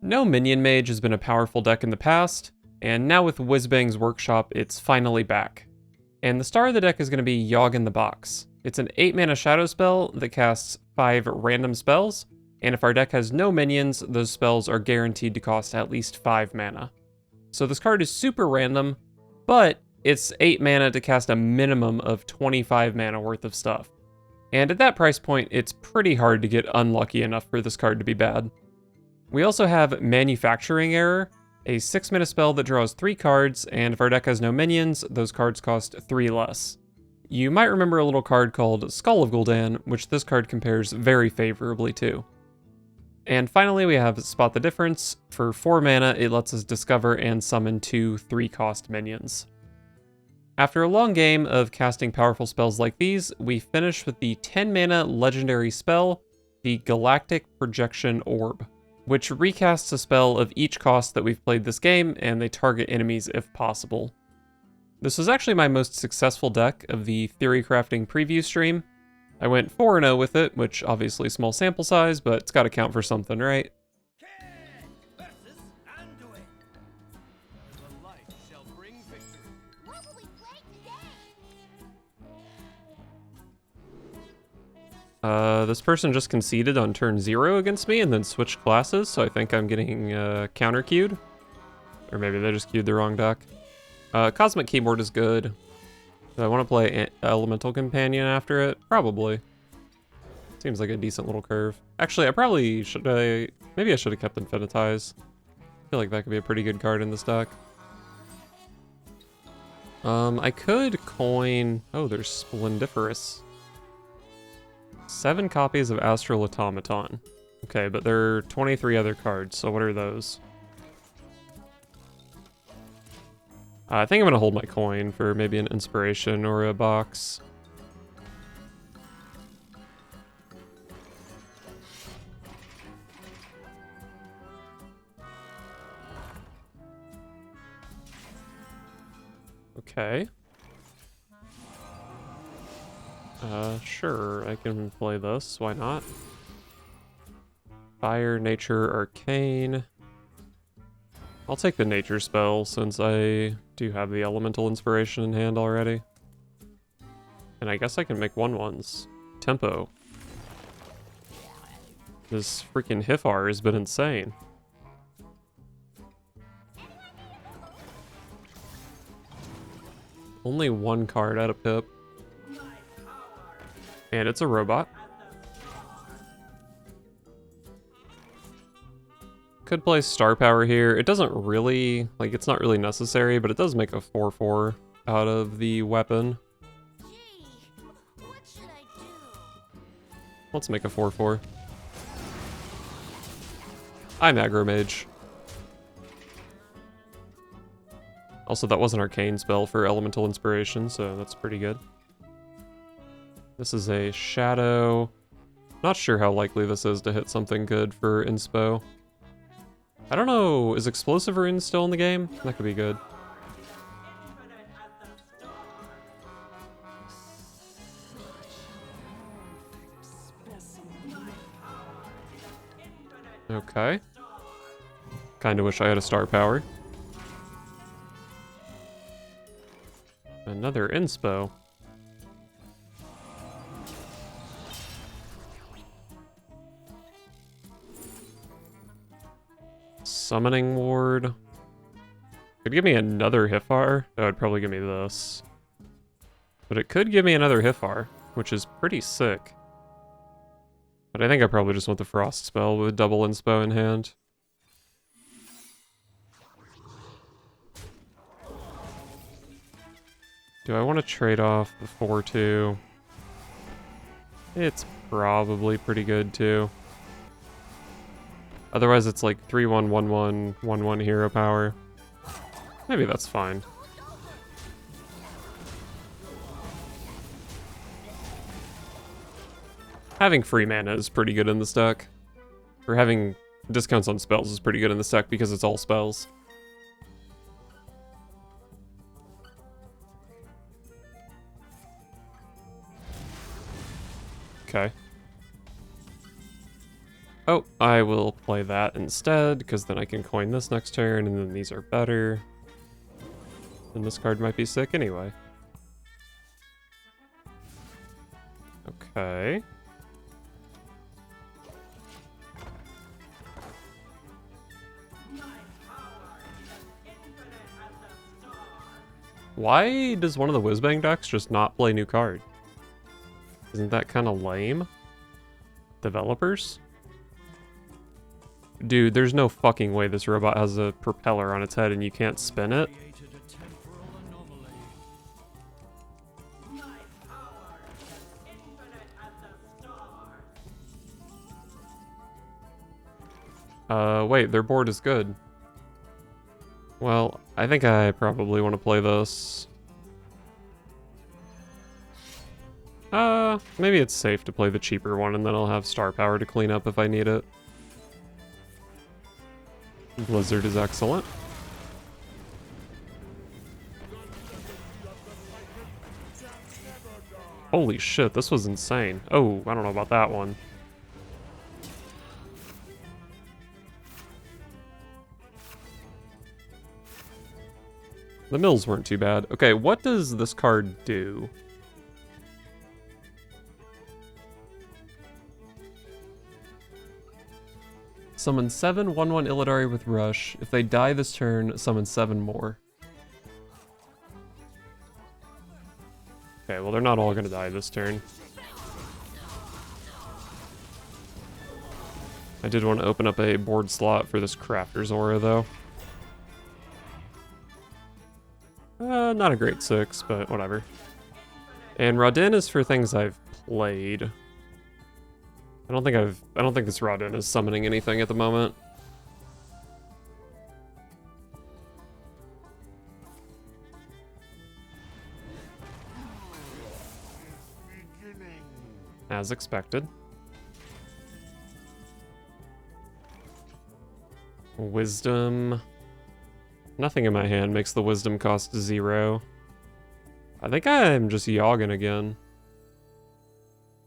No Minion Mage has been a powerful deck in the past, and now with Whizbang's Workshop, it's finally back. And the star of the deck is going to be Yogg in the Box. It's an 8-mana shadow spell that casts 5 random spells, and if our deck has no minions, those spells are guaranteed to cost at least 5 mana. So this card is super random, but it's 8 mana to cast a minimum of 25 mana worth of stuff. And at that price point, it's pretty hard to get unlucky enough for this card to be bad. We also have Manufacturing Error, a 6-mana spell that draws 3 cards, and if our deck has no minions, those cards cost 3 less. You might remember a little card called Skull of Gul'dan, which this card compares very favorably to. And finally, we have Spot the Difference. For 4 mana, it lets us discover and summon 2 3-cost minions. After a long game of casting powerful spells like these, we finish with the 10-mana legendary spell, the Galactic Projection Orb, which recasts a spell of each cost that we've played this game, and they target enemies if possible. This was actually my most successful deck of the Theory Crafting preview stream. I went 4-0 with it, which obviously small sample size, but it's gotta count for something, right? This person just conceded on turn 0 against me and then switched classes, so I think I'm getting counter-queued. Or maybe they just queued the wrong deck. Cosmic Keyboard is good. Do I want to play Elemental Companion after it? Probably. Seems like a decent little curve. Actually, maybe I should have kept Infinitize. I feel like that could be a pretty good card in this deck. I could coin... Oh, there's Splendiferous. 7 copies of Astral Automaton. Okay, but there are 23 other cards, so what are those? I think I'm gonna hold my coin for maybe an inspiration or a box. Okay. Sure, I can play this, why not? Fire, Nature, Arcane. I'll take the Nature spell since I do have the Elemental Inspiration in hand already. And I guess I can make 1/1s. Tempo. This freaking Hifar has been insane. Only 1 card out of Pip. And it's a robot. Could play Star Power here. It doesn't really, like, it's not really necessary, but it does make a 4/4 out of the weapon. Let's make a 4/4. I'm Aggro Mage. Also, that was an Arcane spell for Elemental Inspiration, so that's pretty good. This is a Shadow. Not sure how likely this is to hit something good for Inspo. I don't know, is Explosive Rune still in the game? That could be good. Okay. Kinda wish I had a Star Power. Another Inspo. Summoning Ward. Could give me another Hifar. That would probably give me this. But it could give me another Hifar, which is pretty sick. But I think I probably just want the Frost spell with double Inspo in hand. Do I want to trade off the 4/2? It's probably pretty good too. Otherwise it's like 3/1, 1/1, 1/1 hero power. Maybe that's fine. Having free mana is pretty good in this deck. Or having discounts on spells is pretty good in this deck because it's all spells. Okay. Oh, I will play that instead, because then I can coin this next turn, and then these are better. And this card might be sick anyway. Okay. Why does one of the Whizbang decks just not play new card? Isn't that kind of lame? Developers? Dude, there's no fucking way this robot has a propeller on its head and you can't spin it. Wait, their board is good. Well, I think I probably want to play this. Maybe it's safe to play the cheaper one and then I'll have star power to clean up if I need it. Blizzard is excellent. Holy shit, this was insane. Oh, I don't know about that one. The mills weren't too bad. Okay, what does this card do? Summon 7 1/1 Illidari with Rush. If they die this turn, summon 7 more. Okay, well they're not all gonna die this turn. I did want to open up a board slot for this Crafter's Aura though. Not a great 6, but whatever. And Rodin is for things I've played. I don't think this Rodin is summoning anything at the moment. As expected. Wisdom. Nothing in my hand makes the wisdom cost 0. I think I'm just yogging again.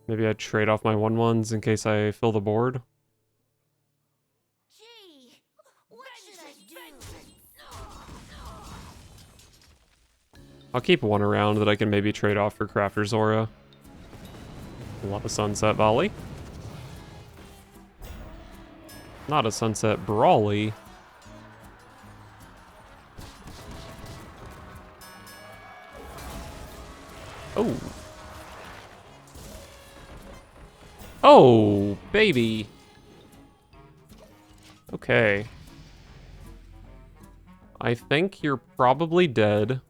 Maybe I trade off my 1/1s in case I fill the board. Gee, what should I do? I'll keep one around that I can maybe trade off for Crafter's Aura. Love a Sunset Volley. Not a Sunset Brawly. Oh. Oh, baby. Okay. I think you're probably dead.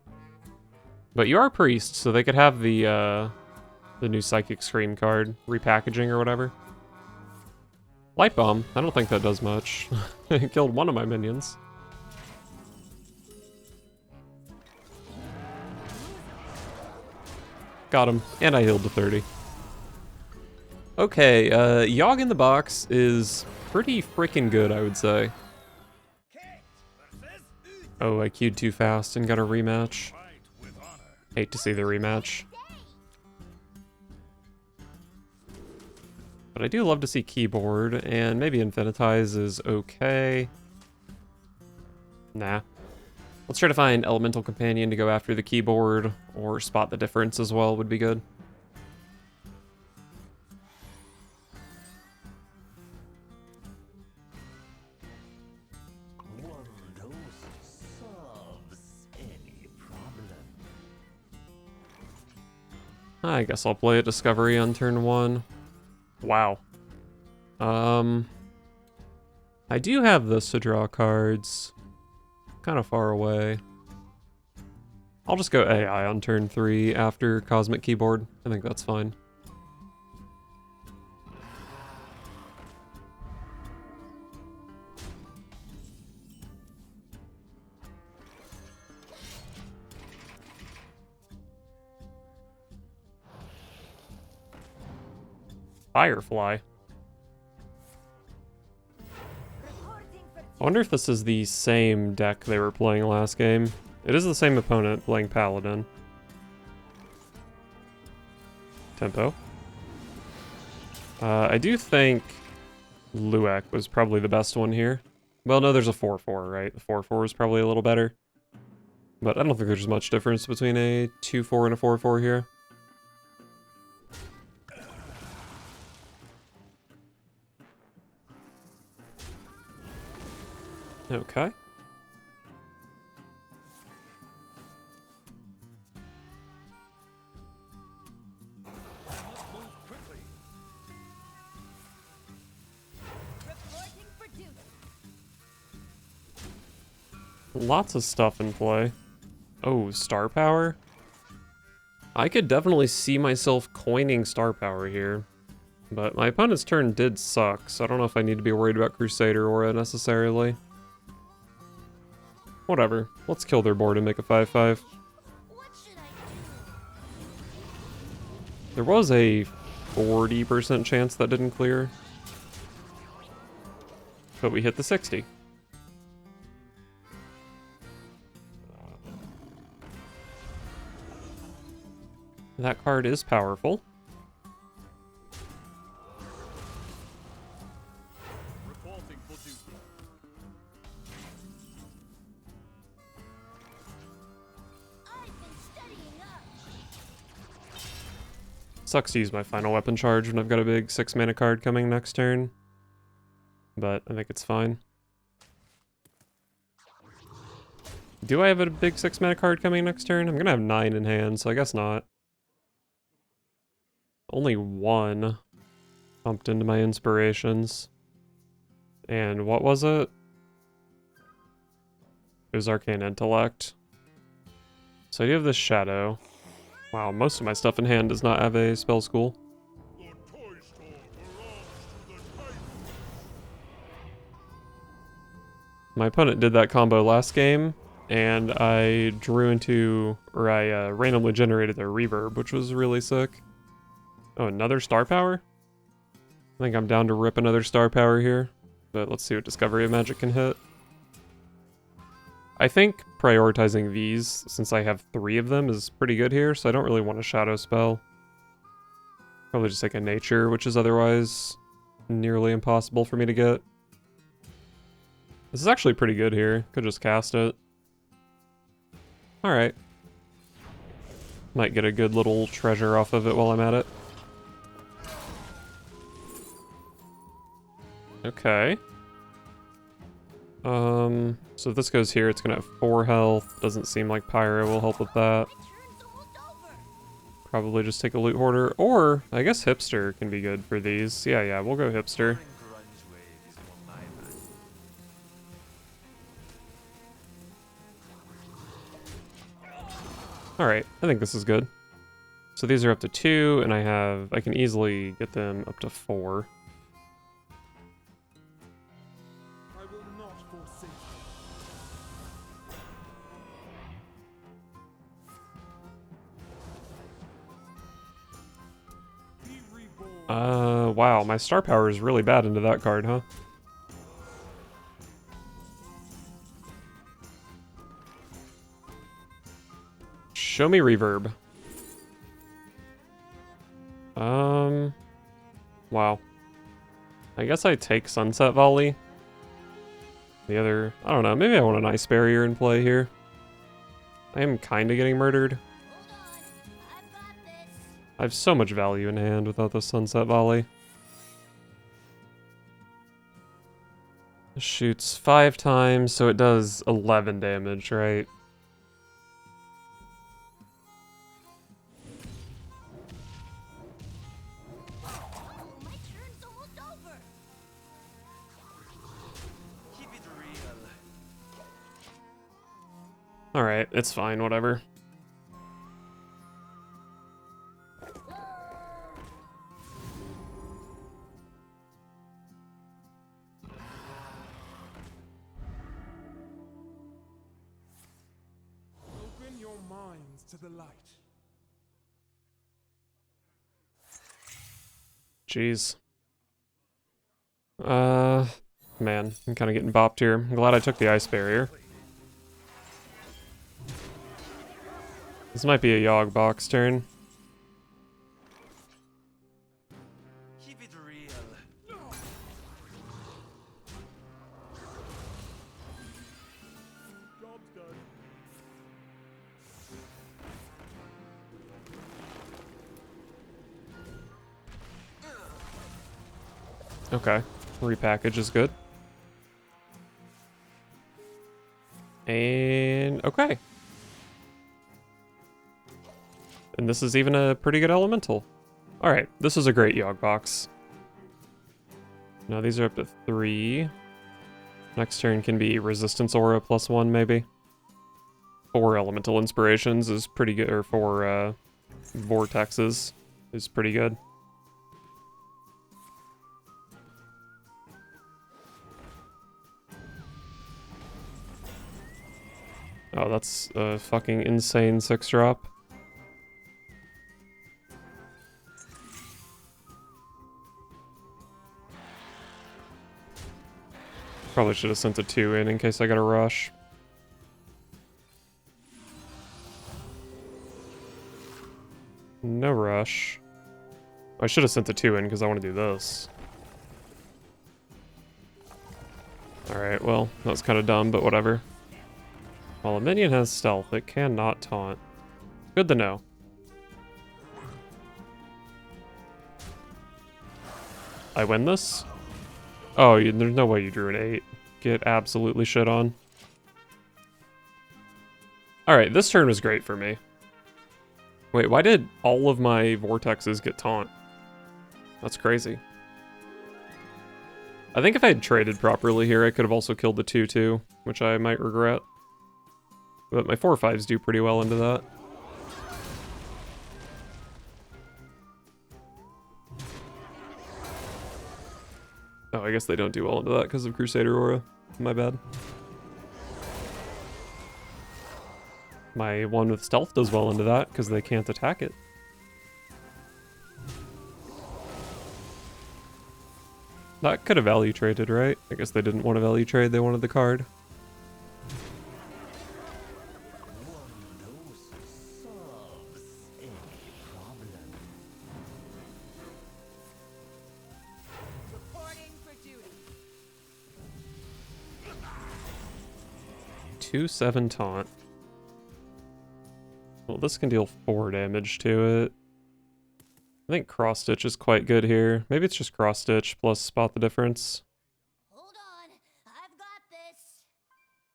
But you are a priest, so they could have the new Psychic Scream card repackaging or whatever. Light Bomb. I don't think that does much. It killed one of my minions. Got him, and I healed to 30. Okay, Yogg in the box is pretty freaking good, I would say. Oh, I queued too fast and got a rematch. Hate to see the rematch. But I do love to see keyboard, and maybe Infinitize is okay. Nah. Let's try to find Elemental Companion to go after the keyboard, or Spot the Difference as well would be good. I guess I'll play a Discovery on turn 1. Wow. I do have this to draw cards. Kind of far away. I'll just go AI on turn 3 after Cosmic Keyboard. I think that's fine. Firefly. I wonder if this is the same deck they were playing last game. It is the same opponent playing Paladin. Tempo. I do think Luak was probably the best one here. Well, no, there's a 4/4, right? The 4/4 is probably a little better. But I don't think there's much difference between a 2/4 and a 4/4 here. Okay. Reporting for duty. Lots of stuff in play. Oh, star power? I could definitely see myself coining star power here. But my opponent's turn did suck, so I don't know if I need to be worried about Crusader Aura necessarily. Whatever. Let's kill their board and make a 5/5. What should I do? There was a 40% chance that didn't clear. But we hit the 60. That card is powerful. Reporting for duty. I've been studying up. Sucks to use my final weapon charge when I've got a big 6 mana card coming next turn. But I think it's fine. Do I have a big 6 mana card coming next turn? I'm gonna have 9 in hand, so I guess not. Only 1 pumped into my inspirations. And what was it? It was Arcane Intellect. So I do have this Shadow. Wow, most of my stuff in hand does not have a spell school. The toy store belongs to the Titan. My opponent did that combo last game, and I drew into, or I randomly generated their reverb, which was really sick. Oh, another star power? I think I'm down to rip another star power here, but let's see what Discovery of Magic can hit. I think prioritizing these, since I have 3 of them, is pretty good here, so I don't really want a shadow spell. Probably just take a nature, which is otherwise nearly impossible for me to get. This is actually pretty good here. Could just cast it. Alright. Might get a good little treasure off of it while I'm at it. Okay. So if this goes here, it's gonna have 4 health. Doesn't seem like Pyro will help with that. My turn's almost over. Probably just take a loot hoarder, or I guess Hipster can be good for these. Yeah, we'll go Hipster. Alright, I think this is good. So these are up to 2, and I can easily get them up to 4. I will not forsake you. Be reborn. Wow, my star power is really bad into that card, huh? Show me reverb. Wow. I guess I take Sunset Volley. The other, I don't know, maybe I want an Ice Barrier in play here. I am kind of getting murdered. Hold on. I've got this. I have so much value in hand without the Sunset Volley. It shoots 5 times, so it does 11 damage, right? My turn's almost over. Keep it real. Alright, it's fine, whatever. Open your minds to the light. Jeez. Man, I'm kind of getting bopped here. I'm glad I took the Ice Barrier. This might be a Yogg box turn. Keep it real. Okay. Repackage is good. And okay. And this is even a pretty good elemental. Alright, this is a great Yogg box. Now these are up to 3. Next turn can be Resistance Aura +1 maybe. 4 Elemental Inspirations is pretty good, or 4 Vortexes is pretty good. Oh, that's a fucking insane 6-drop. Probably should have sent a 2 in case I got a rush. No rush. I should have sent the 2 in because I want to do this. Alright, well, that was kind of dumb, but whatever. While a minion has stealth, it cannot taunt. Good to know. I win this? Oh, there's no way you drew an 8. Get absolutely shit on. Alright, this turn was great for me. Wait, why did all of my vortexes get taunt? That's crazy. I think if I had traded properly here, I could have also killed the 2/2, which I might regret. But my 4/5s do pretty well into that. Oh, I guess they don't do well into that because of Crusader Aura. My bad. My one with stealth does well into that because they can't attack it. That could have value traded, right? I guess they didn't want to value trade, they wanted the card. Reporting for duty. 2/7 taunt. Well, this can deal 4 damage to it. I think Cross Stitch is quite good here. Maybe it's just Cross Stitch plus Spot the Difference. Hold on, I've got this.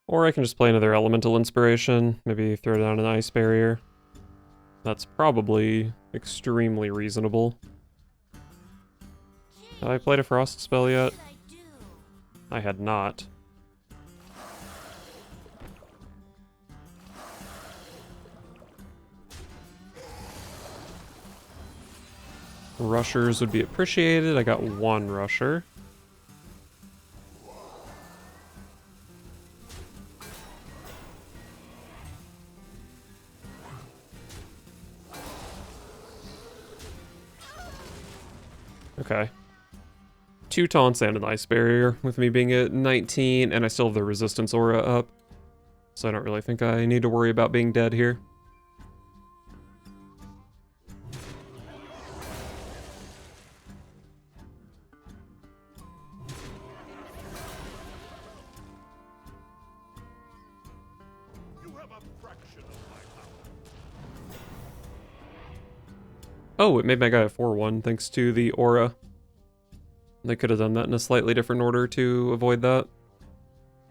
Or I can just play another Elemental Inspiration. Maybe throw down an Ice Barrier. That's probably extremely reasonable. Have I played a Frost spell yet? What should I do? I had not. Rushers would be appreciated. I got 1 rusher. Okay. 2 taunts and an ice barrier with me being at 19, and I still have the resistance aura up. So I don't really think I need to worry about being dead here. You have a fraction of my power. Oh, it made my guy a 4/1 thanks to the aura. They could have done that in a slightly different order to avoid that.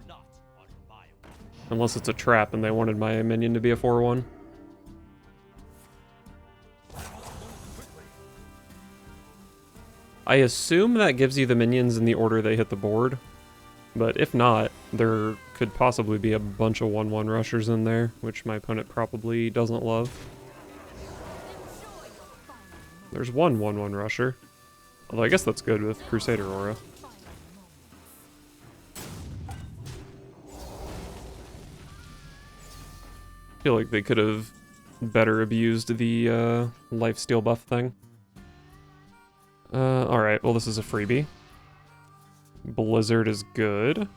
Not on my watch. Unless it's a trap and they wanted my minion to be a 4/1. I assume that gives you the minions in the order they hit the board. But if not, there could possibly be a bunch of 1/1 rushers in there, which my opponent probably doesn't love. There's one 1/1 rusher. Although I guess that's good with Crusader Aura. I feel like they could have better abused the lifesteal buff thing. Alright, well this is a freebie. Blizzard is good.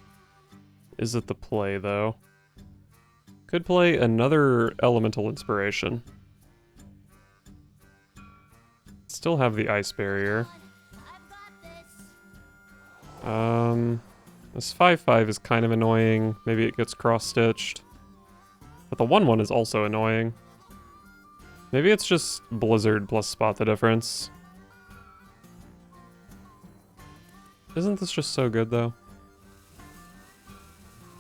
Is it the play though? Could play another Elemental Inspiration. Still have the Ice Barrier. This 5/5 is kind of annoying. Maybe it gets cross-stitched. But the 1/1 is also annoying. Maybe it's just Blizzard plus Spot the Difference. Isn't this just so good, though?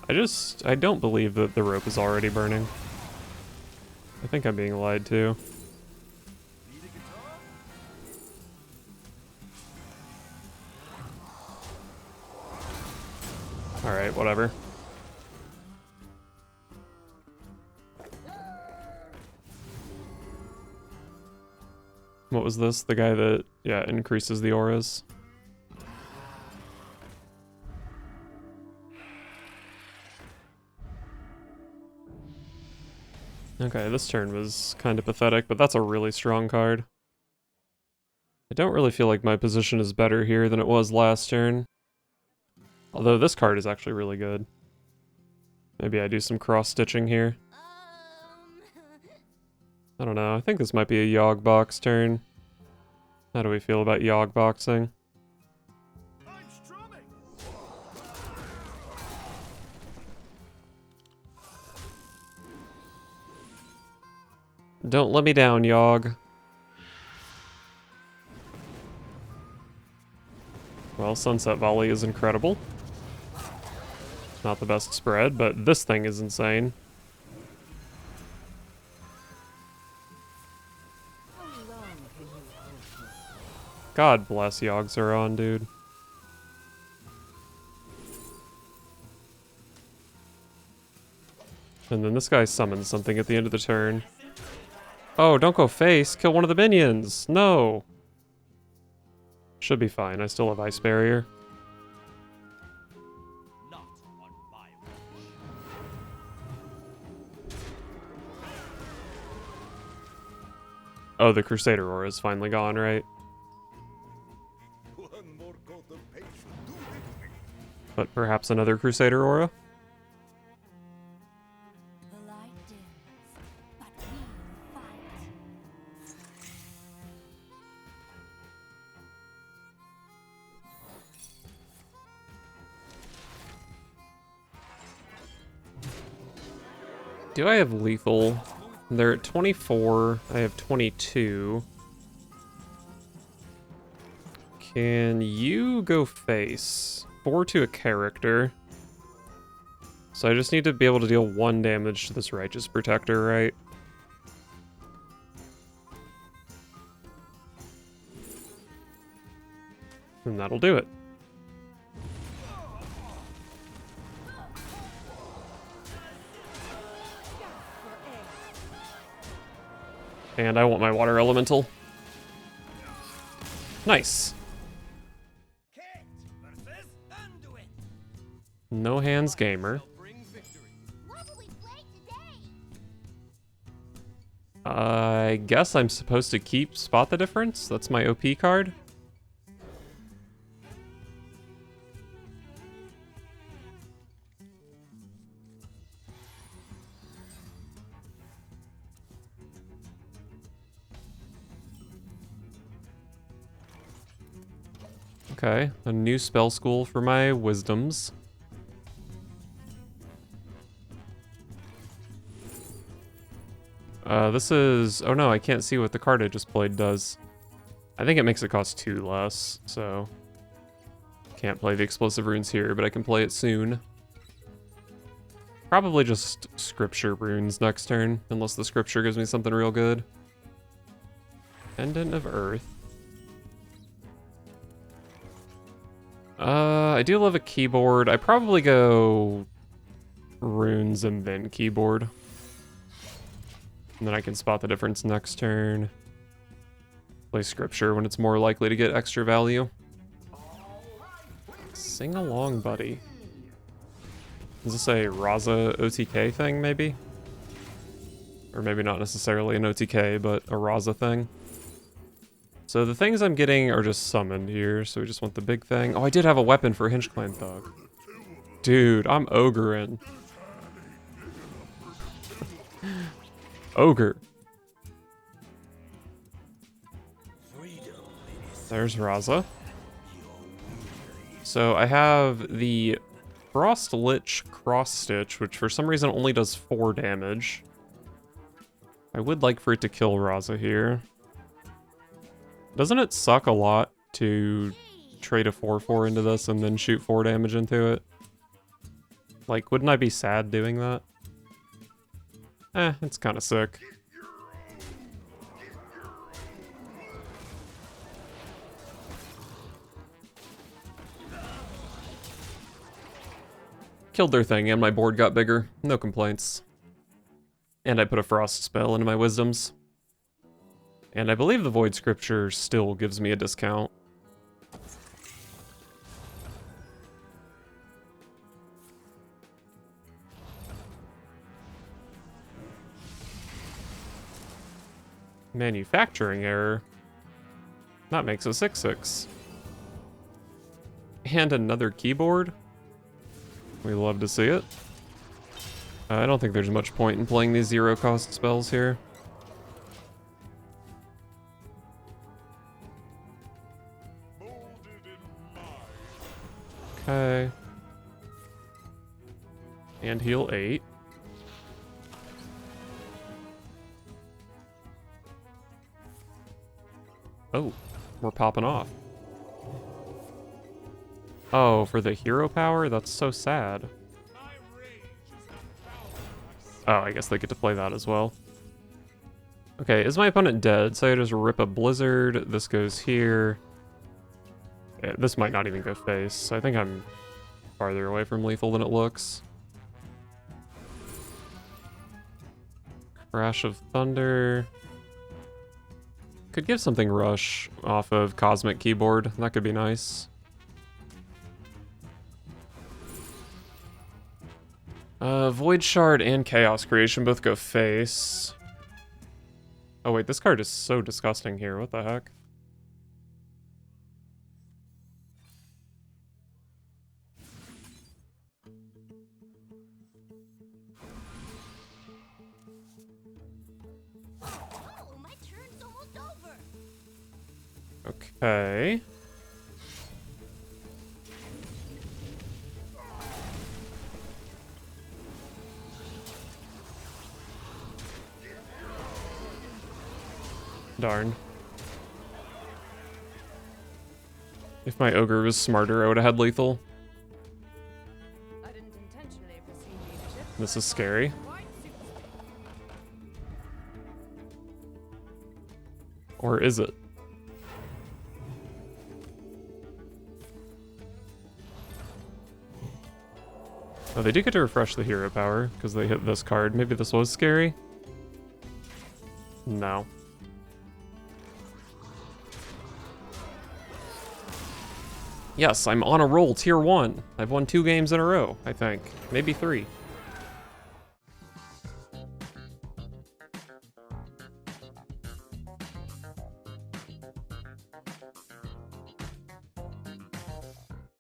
I don't believe that the rope is already burning. I think I'm being lied to. Alright, whatever. What was this? The guy that, yeah, increases the auras. Okay, this turn was kind of pathetic, but that's a really strong card. I don't really feel like my position is better here than it was last turn. Although this card is actually really good. Maybe I do some cross-stitching here. I don't know, I think this might be a Yogg box turn. How do we feel about Yogg boxing? I'm strumming. Don't let me down, Yogg. Well, Sunset Volley is incredible. Not the best spread, but this thing is insane. God bless Yogg-Saron, dude. And then this guy summons something at the end of the turn. Oh, don't go face. Kill one of the minions. No. Should be fine. I still have Ice Barrier. Not on my watch. Oh, the Crusader Aura is finally gone, right? One more coat of paint should do it. But perhaps another Crusader Aura? The light dims, but we fight. Do I have lethal? They're at 24. I have 22. Can you go face? 4 to a character. So I just need to be able to deal 1 damage to this Righteous Protector, right? And that'll do it. And I want my Water Elemental. Nice. Kate versus Anduin. No Hands Gamer. Bring victory. What will we play today? I guess I'm supposed to keep Spot the Difference? That's my OP card? Okay, a new spell school for my wisdoms. This is... Oh no, I can't see what the card I just played does. I think it makes it cost 2 less, so... Can't play the explosive runes here, but I can play it soon. Probably just scripture runes next turn, unless the scripture gives me something real good. Pendant of Earth. I do love a keyboard. I probably go runes and then keyboard. And then I can spot the difference next turn. Play scripture when it's more likely to get extra value. Sing along, buddy. Is this a Raza OTK thing, maybe? Or maybe not necessarily an OTK, but a Raza thing. So the things I'm getting are just summoned here, so we just want the big thing. Oh, I did have a weapon for Hinge Clan Thug. Dude, I'm ogreing. Ogre. There's Raza. So I have the Frost-Lich Cross-Stitch, which for some reason only does 4 damage. I would like for it to kill Raza here. Doesn't it suck a lot to trade a 4/4 into this and then shoot 4 damage into it. Like, wouldn't I be sad doing that? It's kind of sick. Killed their thing and my board got bigger. No complaints. And I put a frost spell into my wisdoms. And I believe the Void Scripture still gives me a discount. Manufacturing error. That makes a 6/6. And another keyboard. We love to see it. I don't think there's much point in playing these 0-cost spells here. Okay. And heal 8. Oh, we're popping off. Oh, for the hero power? That's so sad. Oh, I guess they get to play that as well. Okay, is my opponent dead? So I just rip a blizzard. This goes here. Yeah, this might not even go face. I think I'm farther away from lethal than it looks. Crash of Thunder. Could give something rush off of Cosmic Keyboard. That could be nice. Void Shard and Chaos Creation both go face. Oh wait, this card is so disgusting here. What the heck? Oh, my turn's almost over. Okay. Darn. If my ogre was smarter, I would have had lethal. I didn't intentionally pursue leadership. This is scary. Quite suits me. Or is it? Oh, they do get to refresh the hero power because they hit this card. Maybe this was scary? No. Yes, I'm on a roll, tier 1. I've won 2 games in a row, I think. Maybe 3.